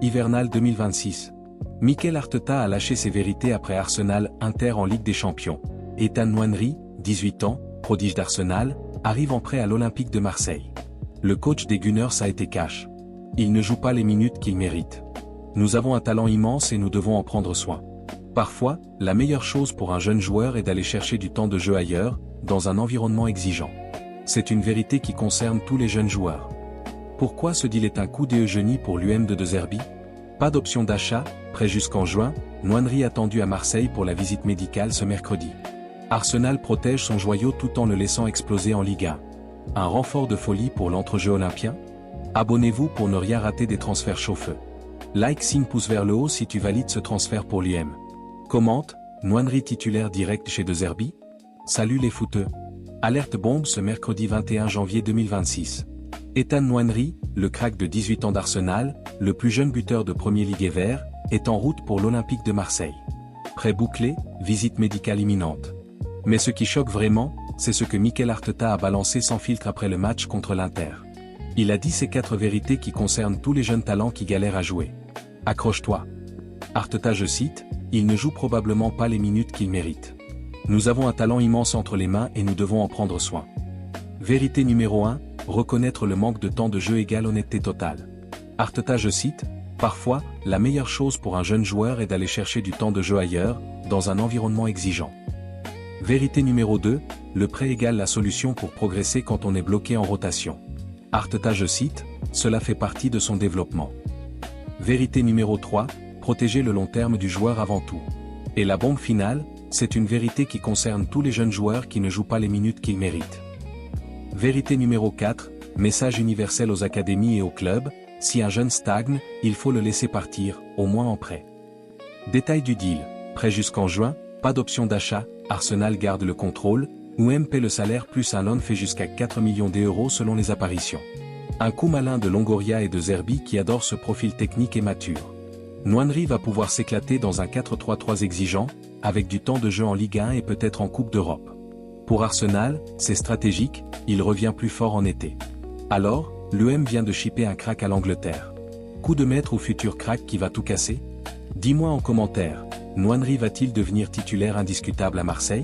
hivernale 2026. Mikel Arteta a lâché ses vérités après Arsenal-Inter en Ligue des Champions. Ethan Nwaneri, 18 ans, prodige d'Arsenal, arrive en prêt à l'Olympique de Marseille. Le coach des Gunners a été cash. Il ne joue pas les minutes qu'il mérite. Nous avons un talent immense et nous devons en prendre soin. Parfois, la meilleure chose pour un jeune joueur est d'aller chercher du temps de jeu ailleurs, dans un environnement exigeant. C'est une vérité qui concerne tous les jeunes joueurs. Pourquoi ce deal est un coup d'Eugénie pour l'UM de Zerbi? Pas d'option d'achat, prêt jusqu'en juin, Nwaneri attendu à Marseille pour la visite médicale ce mercredi. Arsenal protège son joyau tout en le laissant exploser en Ligue 1. Un renfort de folie pour l'entrejeu olympien? Abonnez-vous pour ne rien rater des transferts chauffeux. Like, signe pouce vers le haut si tu valides ce transfert pour l'UM. Commente, Nwaneri titulaire direct chez De Zerbi? Salut les footeux. Alerte bombe ce mercredi 21 janvier 2026. Ethan Nwaneri, le crack de 18 ans d'Arsenal, le plus jeune buteur de Premier Ligue et Vert, est en route pour l'Olympique de Marseille. Prêt bouclé, visite médicale imminente. Mais ce qui choque vraiment, c'est ce que Mikel Arteta a balancé sans filtre après le match contre l'Inter. Il a dit ces 4 vérités qui concernent tous les jeunes talents qui galèrent à jouer. Accroche-toi. Arteta, je cite, « Il ne joue probablement pas les minutes qu'il mérite. Nous avons un talent immense entre les mains et nous devons en prendre soin. » Vérité numéro 1, reconnaître le manque de temps de jeu égale honnêteté totale. Arteta, je cite, « Parfois, la meilleure chose pour un jeune joueur est d'aller chercher du temps de jeu ailleurs, dans un environnement exigeant. » Vérité numéro 2, le prêt égale la solution pour progresser quand on est bloqué en rotation. Arteta, je cite, « Cela fait partie de son développement. » Vérité numéro 3, protéger le long terme du joueur avant tout. Et la bombe finale, c'est une vérité qui concerne tous les jeunes joueurs qui ne jouent pas les minutes qu'ils méritent. Vérité numéro 4, message universel aux académies et aux clubs, si un jeune stagne, il faut le laisser partir, au moins en prêt. Détail du deal, prêt jusqu'en juin, pas d'option d'achat, Arsenal garde le contrôle, UM paie le salaire plus un loan fait jusqu'à 4 millions d'euros selon les apparitions. Un coup malin de Longoria et de Zerbi qui adorent ce profil technique et mature. Nwaneri va pouvoir s'éclater dans un 4-3-3 exigeant, avec du temps de jeu en Ligue 1 et peut-être en Coupe d'Europe. Pour Arsenal, c'est stratégique, il revient plus fort en été. Alors, l'UM vient de shipper un crack à l'Angleterre. Coup de maître ou futur crack qui va tout casser? Dis-moi en commentaire, Nwaneri va-t-il devenir titulaire indiscutable à Marseille?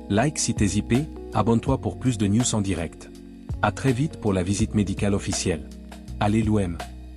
Like si t'es IP, abonne-toi pour plus de news en direct. À très vite pour la visite médicale officielle. Allez l'UM!